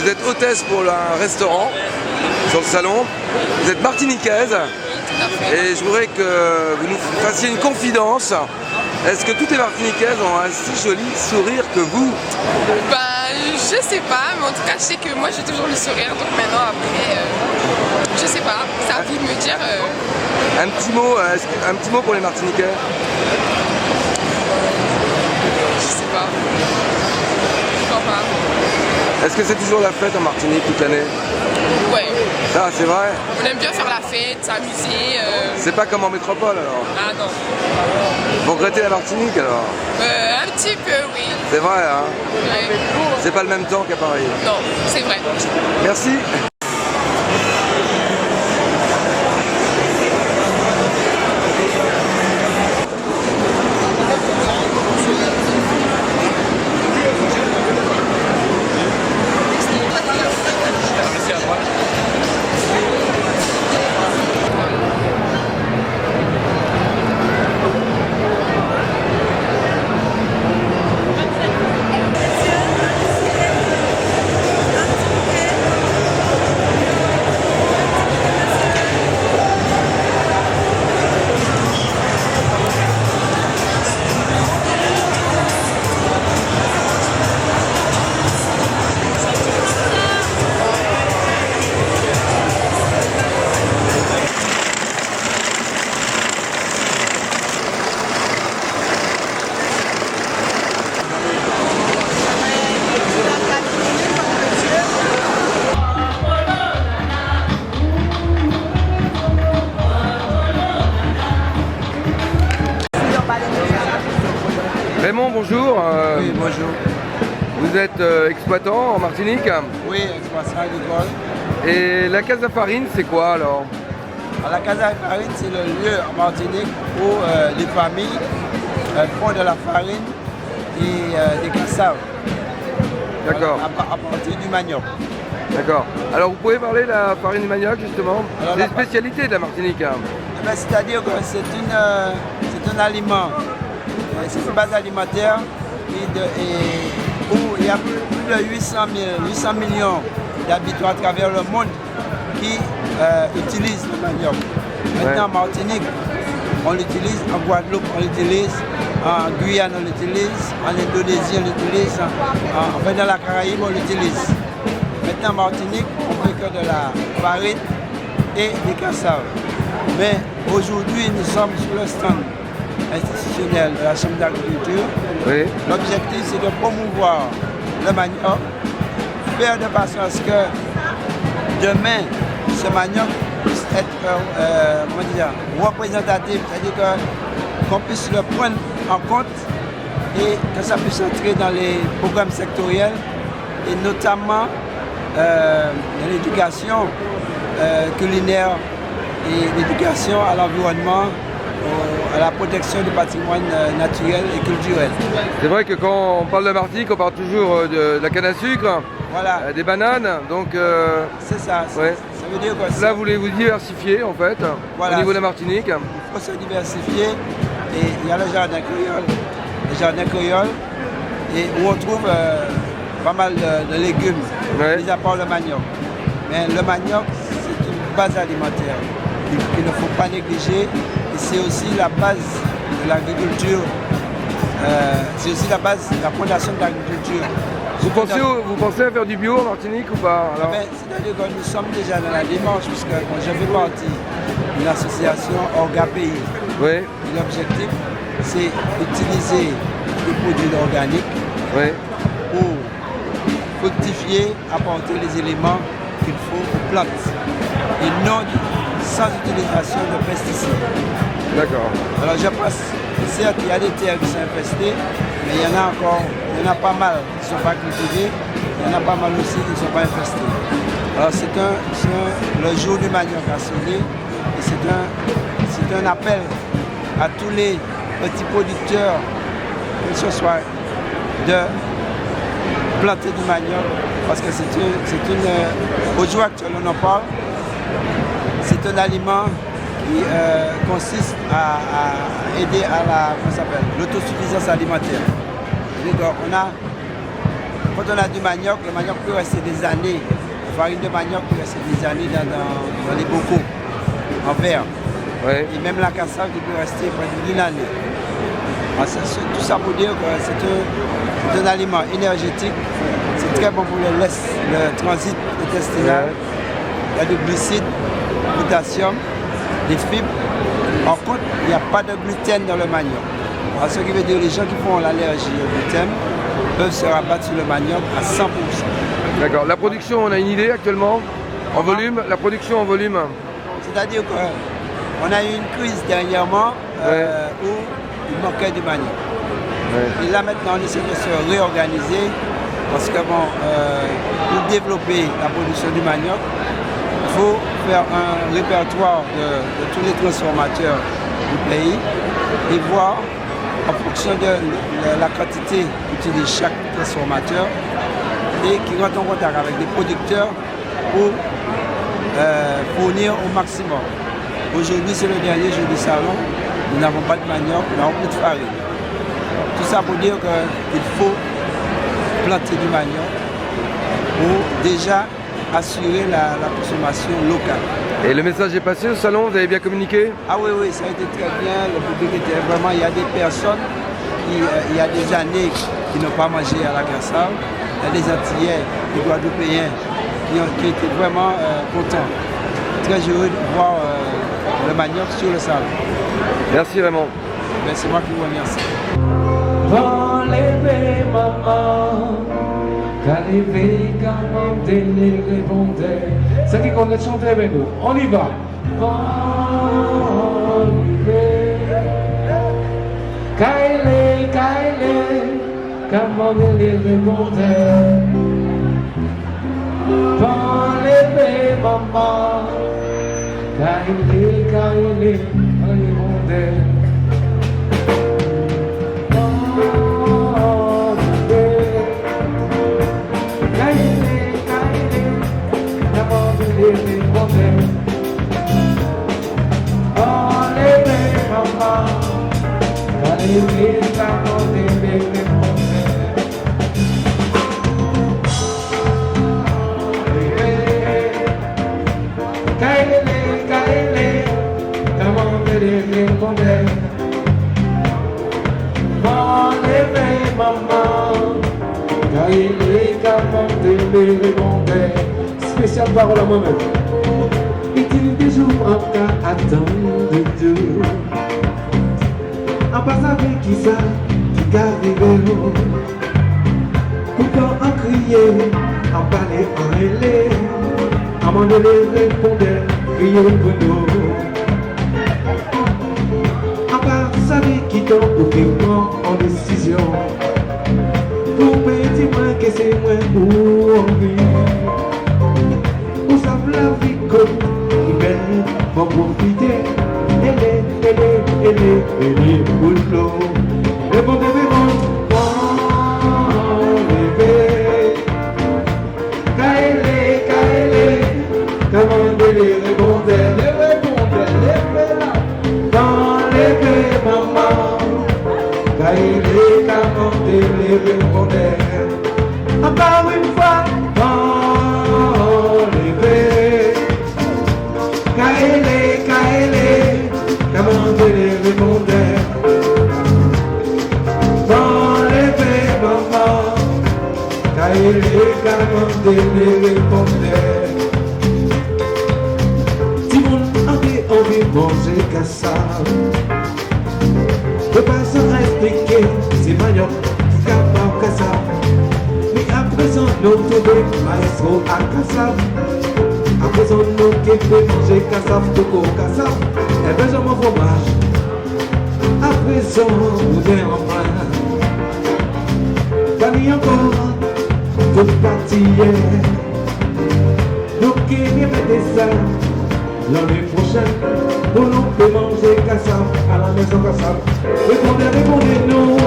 Vous êtes hôtesse pour un restaurant sur le salon. Vous êtes martiniquaise. Et je voudrais que vous nous fassiez une confidence. Est-ce que toutes les martiniquaises ont un si joli sourire que vous? Je sais pas, mais en tout cas je sais que moi j'ai toujours le sourire, donc maintenant après, je sais pas, c'est à vous de me dire. Un petit mot pour les Martiniquais? Je sais pas. Je crois pas. Est-ce que c'est toujours la fête en Martinique toute l'année? Ouais. Ah, c'est vrai? On aime bien faire la fête, s'amuser. C'est pas comme en métropole alors? Ah non. Vous regrettez la Martinique alors? Un petit peu, oui. C'est vrai, hein? Ouais. C'est pas le même temps qu'à Paris? Non, c'est vrai. Merci. Raymond, bonjour. Oui, bonjour. Vous êtes exploitant en Martinique? Oui, exploitation agricole. Et la Casa Farine, c'est quoi alors? La Casa Farine, c'est le lieu en Martinique où les familles font de la farine et des cassaves. D'accord. À partir du manioc. D'accord. Alors vous pouvez parler de la farine du manioc justement? C'est une spécialité de la Martinique. C'est-à-dire que c'est un aliment, c'est une base alimentaire où il y a plus de 800 millions d'habitants à travers le monde qui utilisent le manioc. Maintenant en Martinique, on l'utilise, en Guadeloupe on l'utilise, en Guyane on l'utilise, en Indonésie on l'utilise, enfin dans la Caraïbe on l'utilise. Maintenant en Martinique, on fait que de la farine et des cassaves. Mais aujourd'hui, nous sommes sur le stand institutionnel de la Chambre d'agriculture. Oui. L'objectif, c'est de promouvoir le manioc, faire de façon à ce que demain, ce manioc puisse être représentatif, c'est-à-dire qu'on puisse le prendre en compte et que ça puisse entrer dans les programmes sectoriels et notamment dans l'éducation culinaire et l'éducation à l'environnement, à la protection du patrimoine naturel et culturel. C'est vrai que quand on parle de Martinique, on parle toujours de la canne à sucre, voilà. Des bananes, donc... c'est ça, ouais. Ça veut dire que là, vous voulez vous diversifier en fait, voilà, au niveau de la Martinique. Il faut se diversifier et il y a le jardin créole, et où on trouve pas mal de légumes, mis à part le manioc. Mais le manioc, c'est une base alimentaire qu'il ne faut pas négliger et c'est aussi la base de l'agriculture, c'est aussi la base de la fondation de l'agriculture. Vous pensez à faire du bio en Martinique ou pas? C'est-à-dire que nous sommes déjà dans la démarche puisque je fais partie d'une association Orga Pays. Oui. Et l'objectif, c'est d'utiliser des produits organiques pour fructifier, apporter les éléments qu'il faut aux plantes et non sans utilisation de pesticides. D'accord. Alors je pense, certes il y a des terres qui sont infestées, mais il y en a encore, il y en a pas mal qui ne sont pas cultivées, il y en a pas mal aussi qui ne sont pas infestés. Alors le jour du manioc a sonné et c'est un appel à tous les petits producteurs, que ce soit de planter du manioc, parce que au jour actuel on en parle, c'est un aliment qui consiste à aider à l'autosuffisance alimentaire. On a quand on a du manioc, le manioc peut rester des années. La farine de manioc peut rester des années dans les bocaux en verre. Ouais. Et même la cassave qui peut rester près d'une année. Alors, tout ça pour dire que c'est un aliment énergétique. C'est très bon pour le transit intestinal. Il y a du glucide, du potassium, des fibres. Par contre, il n'y a pas de gluten dans le manioc. Alors, ce qui veut dire que les gens qui font l'allergie au gluten peuvent se rabattre sur le manioc à 100%. D'accord. La production, on a une idée actuellement en volume? La production en volume? C'est-à-dire qu'on a eu une crise dernièrement où il manquait du manioc. Ouais. Et là maintenant, on essaie de se réorganiser parce que bon, pour développer la production du manioc, il faut faire un répertoire de tous les transformateurs du pays et voir en fonction de la quantité qu'utilise chaque transformateur et qui rentre en contact avec des producteurs pour fournir au maximum. Aujourd'hui, c'est le dernier jour du salon, nous n'avons pas de manioc, nous n'avons plus de farine. Tout ça pour dire qu'il faut planter du manioc pour déjà assurer la consommation locale. Et le message est passé au salon, vous avez bien communiqué? Ah oui, oui, ça a été très bien, le public était vraiment, il y a des personnes qui, il y a des années qui n'ont pas mangé à la cassave, il y a des Antillais, des Guadeloupéens qui étaient vraiment contents, très heureux de voir le manioc sur le salon. Merci Raymond. Ben, c'est moi qui vous remercie. Enlevez maman, qu'enlevez quand les répondait. Ceux qui connaissent chanter avec nous, on y va. Enlevez, Kaile, comment les répondait. Enlevez maman, Kaile, répondait. Spécial parole à moi-même. Est-il des jours encore attendre de Dieu? En passant avec qui ça, qui garde pourtant en crier, en parler, en rêler, en m'en donner répondre, crier pour nous. En passant avec qui t'en pour qu'il prend en décision. Pour me dire que c'est moi pour envie. Pour savoir la vie comme qui belle pour profiter. Elle est pour l'eau. Répondez, comment de les répondre, dans les bébés, maman. Kaile, comment de les répondre. Encore une fois, dans les bébés. Kaile, comment de les répondre. Dans les bébés, maman. Kaile, comment de les répondre. Envie de manger cassave. Je passe à expliquer, c'est manioc qui capable cassave. Mais à présent, nous trouvons maestro à cassave. À présent, nous qui fait manger cassave, coco cassave. Et besoin mon fromage. À présent, vous êtes en main. Famille encore, toute partie hier. Nous qui mettez ça. L'année prochaine, nous pouvons manger cassave à la maison cassave. Répondez-nous.